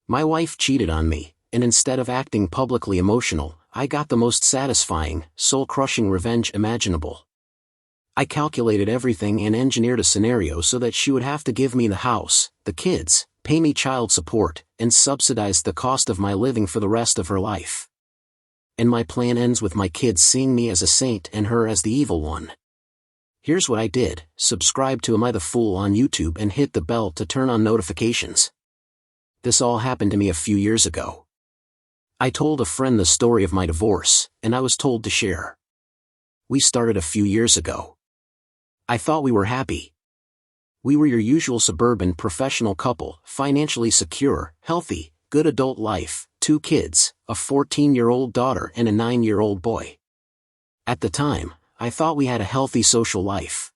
My wife cheated on me, and instead of acting publicly emotional, I got the most satisfying, soul-crushing revenge imaginable. I calculated everything and engineered a scenario so that she would have to give me the house, the kids, pay me child support, and subsidize the cost of my living for the rest of her life. And my plan ends with my kids seeing me as a saint and her as the evil one. Here's what I did: subscribe to AmITheA on YouTube and hit the bell to turn on notifications. This all happened to me a few years ago. I told a friend the story of my divorce, and I was told to share. We started a few years ago. I thought we were happy. We were your usual suburban professional couple, financially secure, healthy, good adult life, 2 kids, a 14-year-old daughter and a 9-year-old boy. At the time, I thought we had a healthy social life.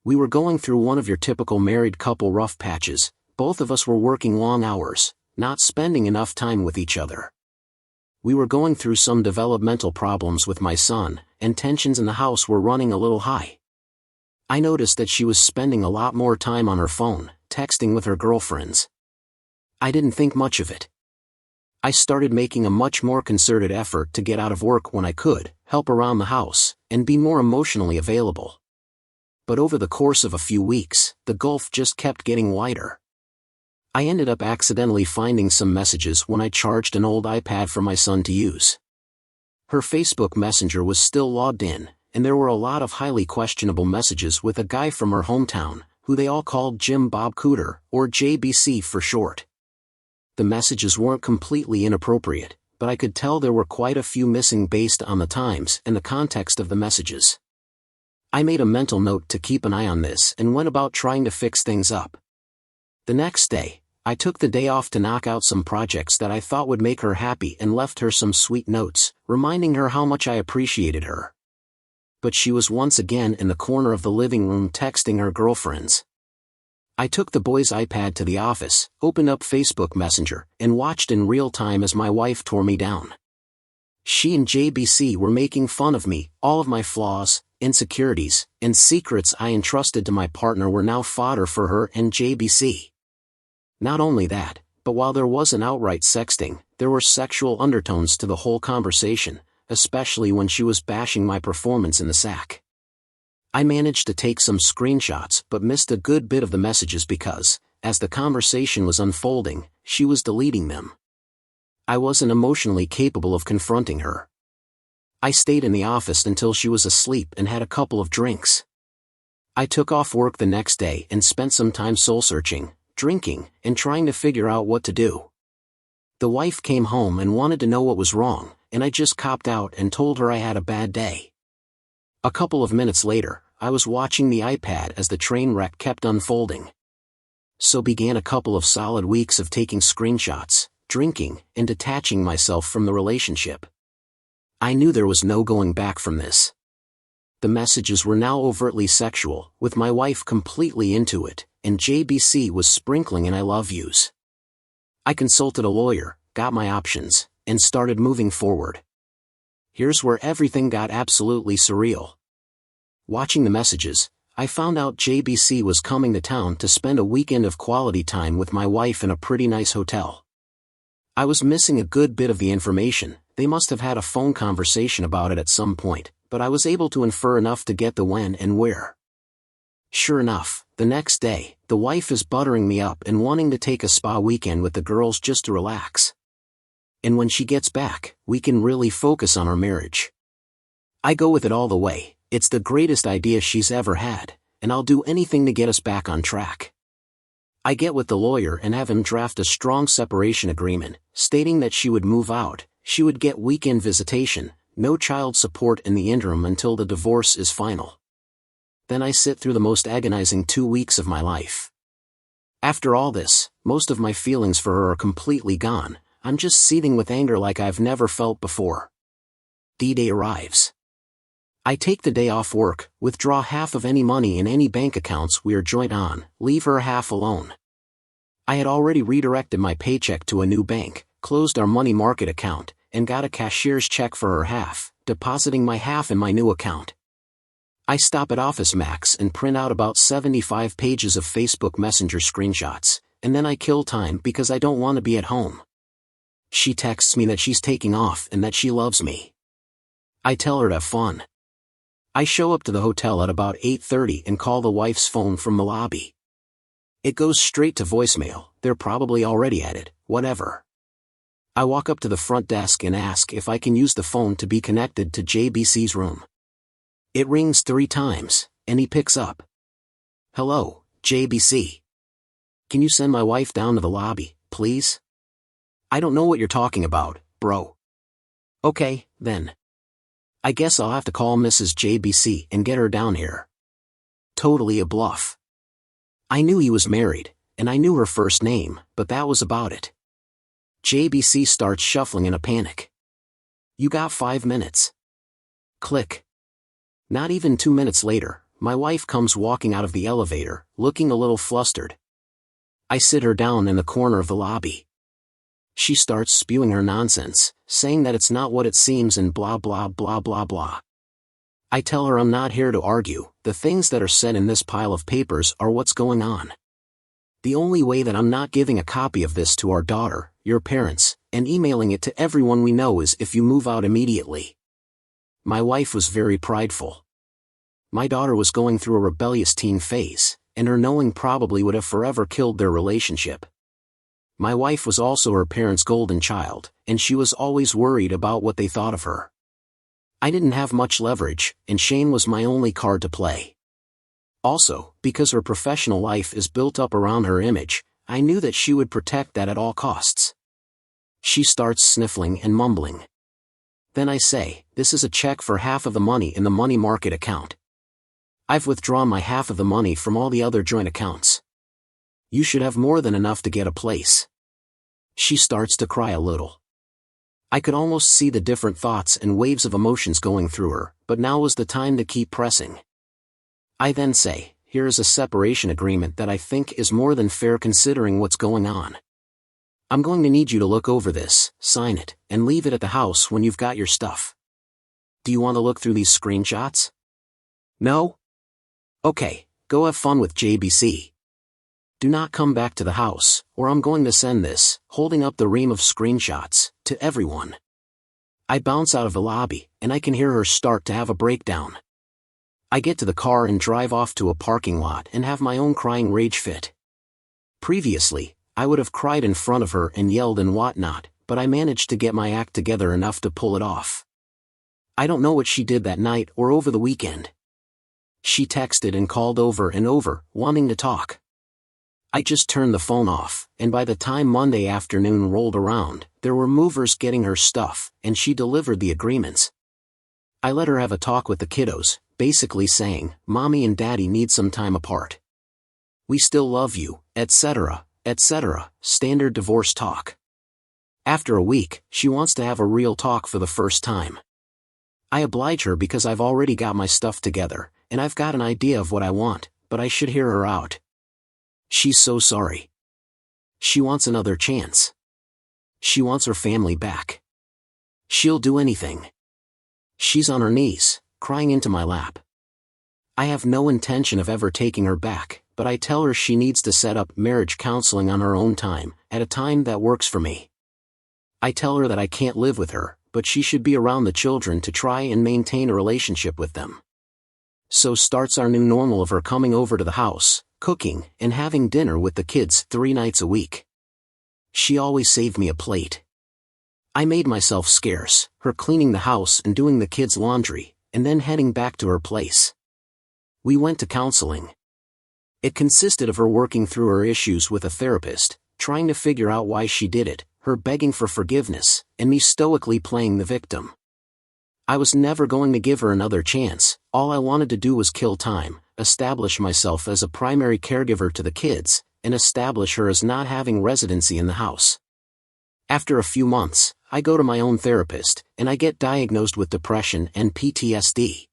We were going through one of your typical married couple rough patches. Both of us were working long hours, not spending enough time with each other. We were going through some developmental problems with my son, and tensions in the house were running a little high. I noticed that she was spending a lot more time on her phone, texting with her girlfriends. I didn't think much of it. I started making a much more concerted effort to get out of work when I could, help around the house, and be more emotionally available. But over the course of a few weeks, the gulf just kept getting wider. I ended up accidentally finding some messages when I charged an old iPad for my son to use. Her Facebook Messenger was still logged in, and there were a lot of highly questionable messages with a guy from her hometown, who they all called Jim Bob Cooter, or JBC for short. The messages weren't completely inappropriate, but I could tell there were quite a few missing based on the times and the context of the messages. I made a mental note to keep an eye on this and went about trying to fix things up. The next day, I took the day off to knock out some projects that I thought would make her happy and left her some sweet notes, reminding her how much I appreciated her. But she was once again in the corner of the living room texting her girlfriends. I took the boys' iPad to the office, opened up Facebook Messenger, and watched in real time as my wife tore me down. She and JBC were making fun of me. All of my flaws, insecurities, and secrets I entrusted to my partner were now fodder for her and JBC. Not only that, but while there wasn't outright sexting, there were sexual undertones to the whole conversation, especially when she was bashing my performance in the sack. I managed to take some screenshots but missed a good bit of the messages because, as the conversation was unfolding, she was deleting them. I wasn't emotionally capable of confronting her. I stayed in the office until she was asleep and had a couple of drinks. I took off work the next day and spent some time soul-searching, drinking, and trying to figure out what to do. The wife came home and wanted to know what was wrong, and I just copped out and told her I had a bad day. A couple of minutes later, I was watching the iPad as the train wreck kept unfolding. So began a couple of solid weeks of taking screenshots, drinking, and detaching myself from the relationship. I knew there was no going back from this. The messages were now overtly sexual, with my wife completely into it, and JBC was sprinkling in I love yous. I consulted a lawyer, got my options, and started moving forward. Here's where everything got absolutely surreal. Watching the messages, I found out JBC was coming to town to spend a weekend of quality time with my wife in a pretty nice hotel. I was missing a good bit of the information. They must have had a phone conversation about it at some point, but I was able to infer enough to get the when and where. Sure enough, the next day, the wife is buttering me up and wanting to take a spa weekend with the girls just to relax. And when she gets back, we can really focus on our marriage. I go with it all the way. It's the greatest idea she's ever had, and I'll do anything to get us back on track. I get with the lawyer and have him draft a strong separation agreement, stating that she would move out, she would get weekend visitation, no child support in the interim until the divorce is final. Then I sit through the most agonizing 2 weeks of my life. After all this, most of my feelings for her are completely gone. I'm just seething with anger like I've never felt before. D-Day arrives. I take the day off work, withdraw half of any money in any bank accounts we are joint on, leave her half alone. I had already redirected my paycheck to a new bank, closed our money market account, and got a cashier's check for her half, depositing my half in my new account. I stop at Office Max and print out about 75 pages of Facebook Messenger screenshots, and then I kill time because I don't want to be at home. She texts me that she's taking off and that she loves me. I tell her to have fun. I show up to the hotel at about 8:30 and call the wife's phone from the lobby. It goes straight to voicemail. They're probably already at it, whatever. I walk up to the front desk and ask if I can use the phone to be connected to JBC's room. It rings 3 times, and he picks up. Hello, JBC. Can you send my wife down to the lobby, please? I don't know what you're talking about, bro. Okay, then. I guess I'll have to call Mrs. JBC and get her down here. Totally a bluff. I knew he was married, and I knew her first name, but that was about it. JBC starts shuffling in a panic. You got 5 minutes. Click. Not even 2 minutes later, my wife comes walking out of the elevator, looking a little flustered. I sit her down in the corner of the lobby. She starts spewing her nonsense, saying that it's not what it seems and blah blah blah blah blah. I tell her I'm not here to argue, the things that are said in this pile of papers are what's going on. The only way that I'm not giving a copy of this to our daughter, your parents, and emailing it to everyone we know is if you move out immediately. My wife was very prideful. My daughter was going through a rebellious teen phase, and her knowing probably would have forever killed their relationship. My wife was also her parents' golden child, and she was always worried about what they thought of her. I didn't have much leverage, and Shane was my only card to play. Also, because her professional life is built up around her image, I knew that she would protect that at all costs. She starts sniffling and mumbling. Then I say, this is a check for half of the money in the money market account. I've withdrawn my half of the money from all the other joint accounts. You should have more than enough to get a place. She starts to cry a little. I could almost see the different thoughts and waves of emotions going through her, but now was the time to keep pressing. I then say, here is a separation agreement that I think is more than fair considering what's going on. I'm going to need you to look over this, sign it, and leave it at the house when you've got your stuff. Do you want to look through these screenshots? No? Okay, go have fun with JBC. Do not come back to the house, or I'm going to send this, holding up the ream of screenshots, to everyone. I bounce out of the lobby, and I can hear her start to have a breakdown. I get to the car and drive off to a parking lot and have my own crying rage fit. Previously, I would have cried in front of her and yelled and whatnot, but I managed to get my act together enough to pull it off. I don't know what she did that night or over the weekend. She texted and called over and over, wanting to talk. I just turned the phone off, and by the time Monday afternoon rolled around, there were movers getting her stuff, and she delivered the agreements. I let her have a talk with the kiddos, basically saying, Mommy and Daddy need some time apart. We still love you, etc., etc., standard divorce talk. After a week, she wants to have a real talk for the first time. I oblige her because I've already got my stuff together, and I've got an idea of what I want, but I should hear her out. She's so sorry. She wants another chance. She wants her family back. She'll do anything. She's on her knees, crying into my lap. I have no intention of ever taking her back, but I tell her she needs to set up marriage counseling on her own time, at a time that works for me. I tell her that I can't live with her, but she should be around the children to try and maintain a relationship with them. So starts our new normal of her coming over to the house, cooking, and having dinner with the kids 3 nights a week. She always saved me a plate. I made myself scarce, her cleaning the house and doing the kids' laundry, and then heading back to her place. We went to counseling. It consisted of her working through her issues with a therapist, trying to figure out why she did it, her begging for forgiveness, and me stoically playing the victim. I was never going to give her another chance. All I wanted to do was kill time, establish myself as a primary caregiver to the kids, and establish her as not having residency in the house. After a few months, I go to my own therapist, and I get diagnosed with depression and PTSD.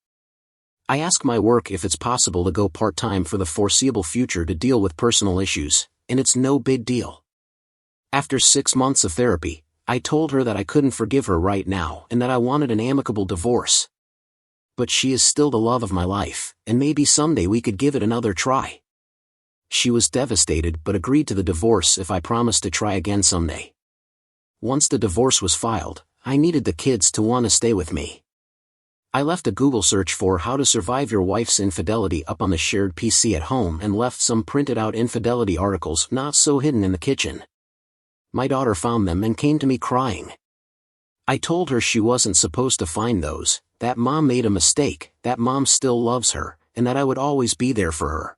I ask my work if it's possible to go part-time for the foreseeable future to deal with personal issues, and it's no big deal. After 6 months of therapy, I told her that I couldn't forgive her right now and that I wanted an amicable divorce. But she is still the love of my life, and maybe someday we could give it another try. She was devastated but agreed to the divorce if I promised to try again someday. Once the divorce was filed, I needed the kids to want to stay with me. I left a Google search for how to survive your wife's infidelity up on the shared PC at home and left some printed out infidelity articles not so hidden in the kitchen. My daughter found them and came to me crying. I told her she wasn't supposed to find those, that mom made a mistake, that mom still loves her, and that I would always be there for her.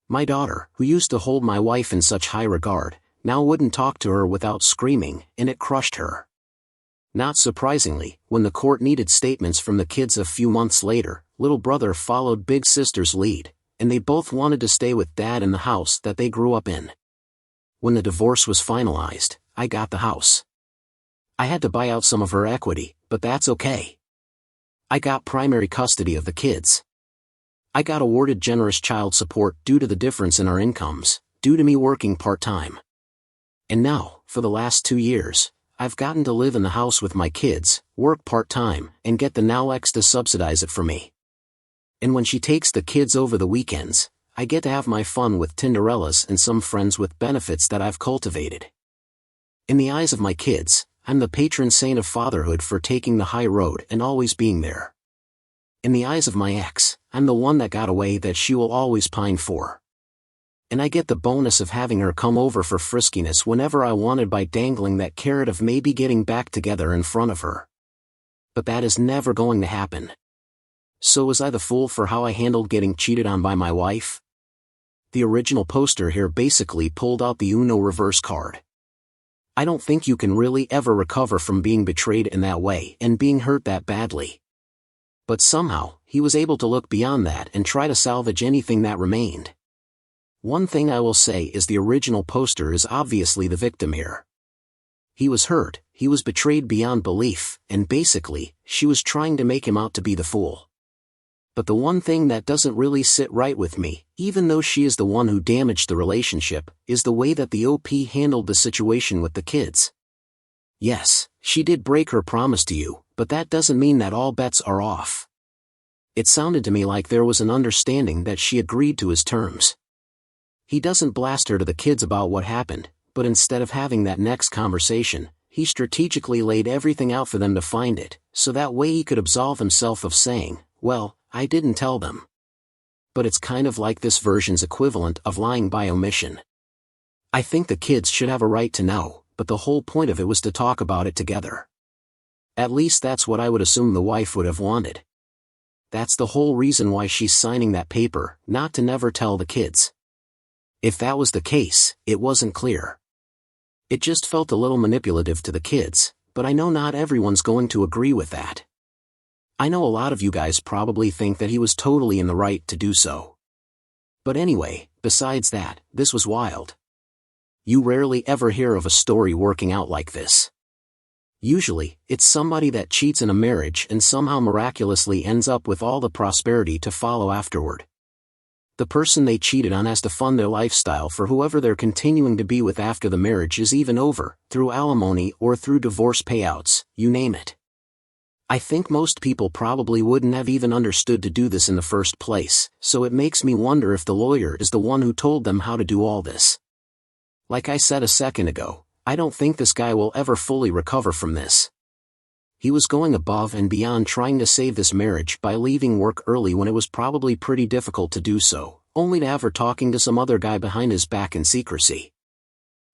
My daughter, who used to hold my wife in such high regard, now wouldn't talk to her without screaming, and it crushed her. Not surprisingly, when the court needed statements from the kids a few months later, little brother followed big sister's lead, and they both wanted to stay with dad in the house that they grew up in. When the divorce was finalized, I got the house. I had to buy out some of her equity, but that's okay. I got primary custody of the kids. I got awarded generous child support due to the difference in our incomes, due to me working part-time. And now, for the last 2 years, I've gotten to live in the house with my kids, work part-time, and get the now ex to subsidize it for me. And when she takes the kids over the weekends, I get to have my fun with Tinderellas and some friends with benefits that I've cultivated. In the eyes of my kids, I'm the patron saint of fatherhood for taking the high road and always being there. In the eyes of my ex, I'm the one that got away that she will always pine for. And I get the bonus of having her come over for friskiness whenever I wanted by dangling that carrot of maybe getting back together in front of her. But that is never going to happen. So was I the fool for how I handled getting cheated on by my wife? The original poster here basically pulled out the Uno reverse card. I don't think you can really ever recover from being betrayed in that way and being hurt that badly. But somehow, he was able to look beyond that and try to salvage anything that remained. One thing I will say is the original poster is obviously the victim here. He was hurt, he was betrayed beyond belief, and basically, she was trying to make him out to be the fool. But the one thing that doesn't really sit right with me, even though she is the one who damaged the relationship, is the way that the OP handled the situation with the kids. Yes, she did break her promise to you, but that doesn't mean that all bets are off. It sounded to me like there was an understanding that she agreed to his terms. He doesn't blast her to the kids about what happened, but instead of having that next conversation, he strategically laid everything out for them to find it, so that way he could absolve himself of saying, well, I didn't tell them. But it's kind of like this version's equivalent of lying by omission. I think the kids should have a right to know, but the whole point of it was to talk about it together. At least that's what I would assume the wife would have wanted. That's the whole reason why she's signing that paper, not to never tell the kids. If that was the case, it wasn't clear. It just felt a little manipulative to the kids, but I know not everyone's going to agree with that. I know a lot of you guys probably think that he was totally in the right to do so. But anyway, besides that, this was wild. You rarely ever hear of a story working out like this. Usually, it's somebody that cheats in a marriage and somehow miraculously ends up with all the prosperity to follow afterward. The person they cheated on has to fund their lifestyle for whoever they're continuing to be with after the marriage is even over, through alimony or through divorce payouts, you name it. I think most people probably wouldn't have even understood to do this in the first place, so it makes me wonder if the lawyer is the one who told them how to do all this. Like I said a second ago, I don't think this guy will ever fully recover from this. He was going above and beyond trying to save this marriage by leaving work early when it was probably pretty difficult to do so, only to have her talking to some other guy behind his back in secrecy.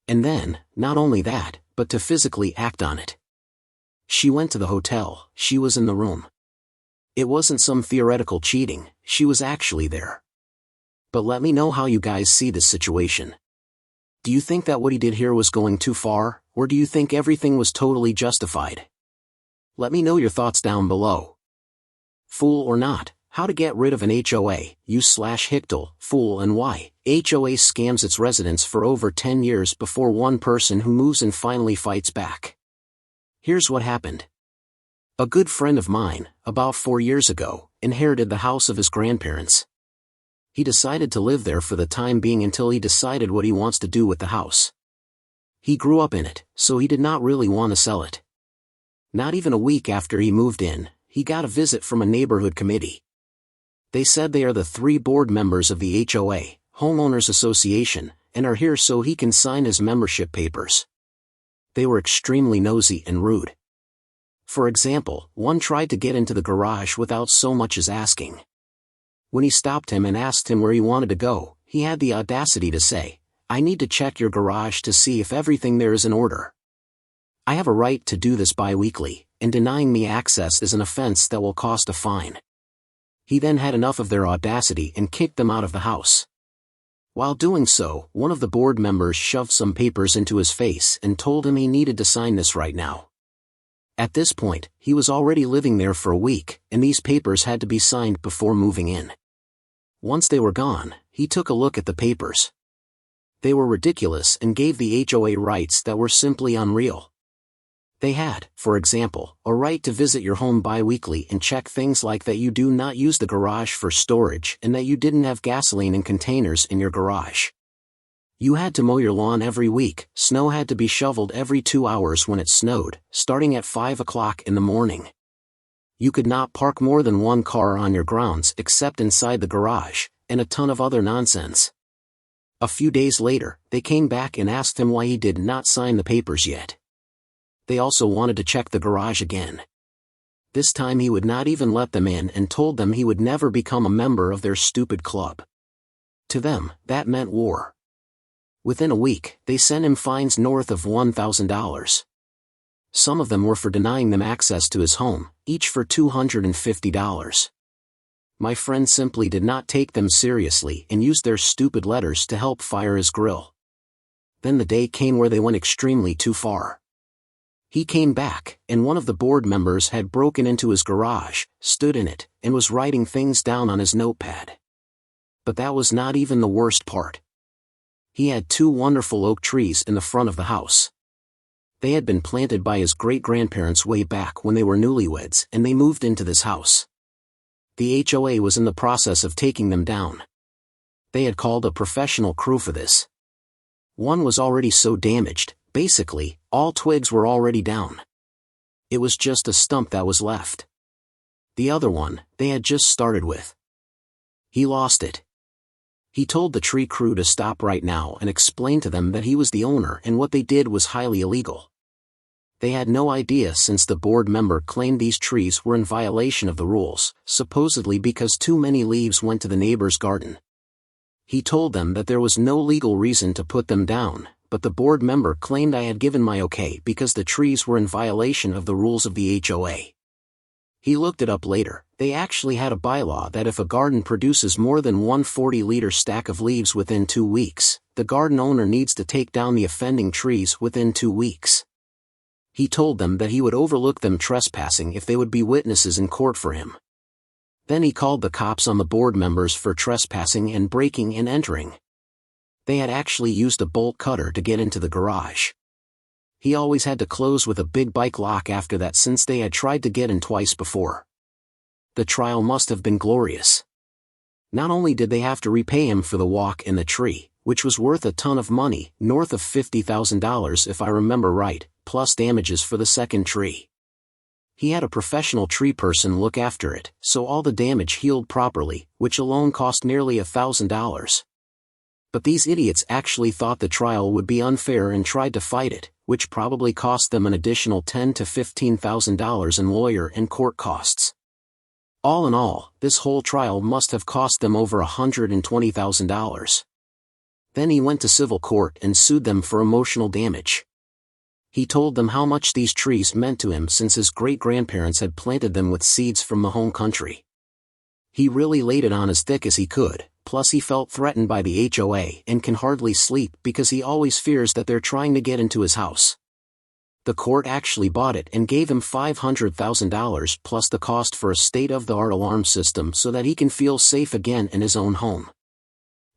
And then, not only that, but to physically act on it. She went to the hotel, she was in the room. It wasn't some theoretical cheating, she was actually there. But let me know how you guys see this situation. Do you think that what he did here was going too far, or do you think everything was totally justified? Let me know your thoughts down below. Fool or not, how to get rid of an HOA, /hicctl, fool and why. HOA scams its residents for over 10 years before one person who moves in finally fights back. Here's what happened. A good friend of mine, about 4 years ago, inherited the house of his grandparents. He decided to live there for the time being until he decided what he wants to do with the house. He grew up in it, so he did not really want to sell it. Not even a week after he moved in, he got a visit from a neighborhood committee. They said they are the 3 board members of the HOA, homeowners association, and are here so he can sign his membership papers. They were extremely nosy and rude. For example, one tried to get into the garage without so much as asking. When he stopped him and asked him where he wanted to go, he had the audacity to say, "I need to check your garage to see if everything there is in order. I have a right to do this bi-weekly, and denying me access is an offense that will cost a fine." He then had enough of their audacity and kicked them out of the house. While doing so, one of the board members shoved some papers into his face and told him he needed to sign this right now. At this point, he was already living there for a week, and these papers had to be signed before moving in. Once they were gone, he took a look at the papers. They were ridiculous and gave the HOA rights that were simply unreal. They had, for example, a right to visit your home bi-weekly and check things like that you do not use the garage for storage and that you didn't have gasoline in containers in your garage. You had to mow your lawn every week, snow had to be shoveled every 2 hours when it snowed, starting at 5 o'clock in the morning. You could not park more than one car on your grounds except inside the garage, and a ton of other nonsense. A few days later, they came back and asked him why he did not sign the papers yet. They also wanted to check the garage again. This time he would not even let them in and told them he would never become a member of their stupid club. To them, that meant war. Within a week, they sent him fines north of $1,000. Some of them were for denying them access to his home, each for $250. My friend simply did not take them seriously and used their stupid letters to help fire his grill. Then the day came where they went extremely too far. He came back, and one of the board members had broken into his garage, stood in it, and was writing things down on his notepad. But that was not even the worst part. He had 2 wonderful oak trees in the front of the house. They had been planted by his great-grandparents way back when they were newlyweds and they moved into this house. The HOA was in the process of taking them down. They had called a professional crew for this. One was already so damaged, basically, all twigs were already down. It was just a stump that was left. The other one, they had just started with. He lost it. He told the tree crew to stop right now and explained to them that he was the owner and what they did was highly illegal. They had no idea since the board member claimed these trees were in violation of the rules, supposedly because too many leaves went to the neighbor's garden. He told them that there was no legal reason to put them down, but the board member claimed I had given my okay because the trees were in violation of the rules of the HOA. He looked it up later. They actually had a bylaw that if a garden produces more than 140-liter stack of leaves within 2 weeks, the garden owner needs to take down the offending trees within 2 weeks. He told them that he would overlook them trespassing if they would be witnesses in court for him. Then he called the cops on the board members for trespassing and breaking and entering. They had actually used a bolt cutter to get into the garage. He always had to close with a big bike lock after that since they had tried to get in twice before. The trial must have been glorious. Not only did they have to repay him for the walk in the tree, which was worth a ton of money, north of $50,000 if I remember right, plus damages for the second tree. He had a professional tree person look after it, so all the damage healed properly, which alone cost nearly $1,000. But these idiots actually thought the trial would be unfair and tried to fight it, which probably cost them an additional $10,000 to $15,000 in lawyer and court costs. All in all, this whole trial must have cost them over $120,000. Then he went to civil court and sued them for emotional damage. He told them how much these trees meant to him since his great-grandparents had planted them with seeds from the home country. He really laid it on as thick as he could. Plus he felt threatened by the HOA and can hardly sleep because he always fears that they're trying to get into his house. The court actually bought it and gave him $500,000 plus the cost for a state-of-the-art alarm system so that he can feel safe again in his own home.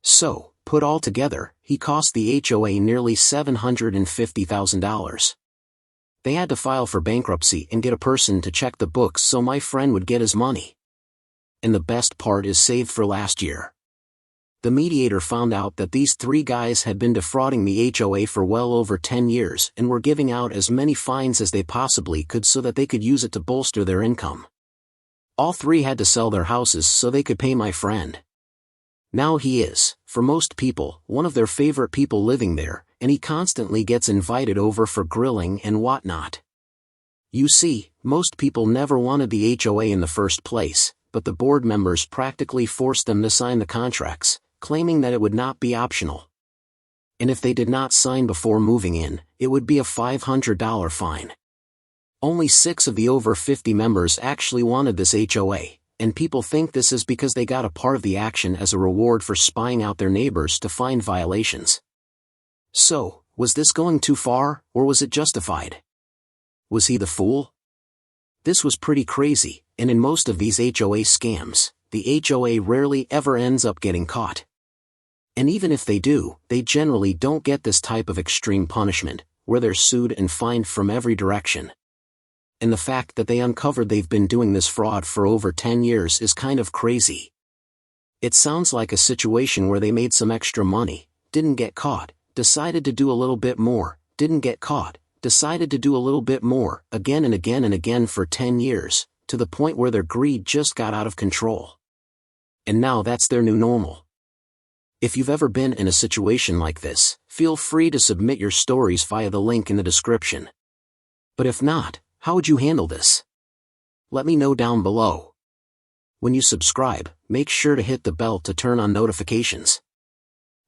So, put all together, he cost the HOA nearly $750,000. They had to file for bankruptcy and get a person to check the books so my friend would get his money. And the best part is saved for last year. The mediator found out that these 3 guys had been defrauding the HOA for well over 10 years and were giving out as many fines as they possibly could so that they could use it to bolster their income. All 3 had to sell their houses so they could pay my friend. Now he is, for most people, one of their favorite people living there, and he constantly gets invited over for grilling and whatnot. You see, most people never wanted the HOA in the first place, but the board members practically forced them to sign the contracts, claiming that it would not be optional. And if they did not sign before moving in, it would be a $500 fine. Only 6 of the over 50 members actually wanted this HOA, and people think this is because they got a part of the action as a reward for spying out their neighbors to find violations. So, was this going too far, or was it justified? Was he the fool? This was pretty crazy, and in most of these HOA scams, the HOA rarely ever ends up getting caught. And even if they do, they generally don't get this type of extreme punishment, where they're sued and fined from every direction. And the fact that they uncovered they've been doing this fraud for over 10 years is kind of crazy. It sounds like a situation where they made some extra money, didn't get caught, decided to do a little bit more, didn't get caught, decided to do a little bit more, again and again and again for 10 years, to the point where their greed just got out of control. And now that's their new normal. If you've ever been in a situation like this, feel free to submit your stories via the link in the description. But if not, how would you handle this? Let me know down below. When you subscribe, make sure to hit the bell to turn on notifications.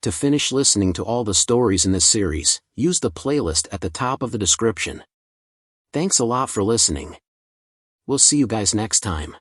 To finish listening to all the stories in this series, use the playlist at the top of the description. Thanks a lot for listening. We'll see you guys next time.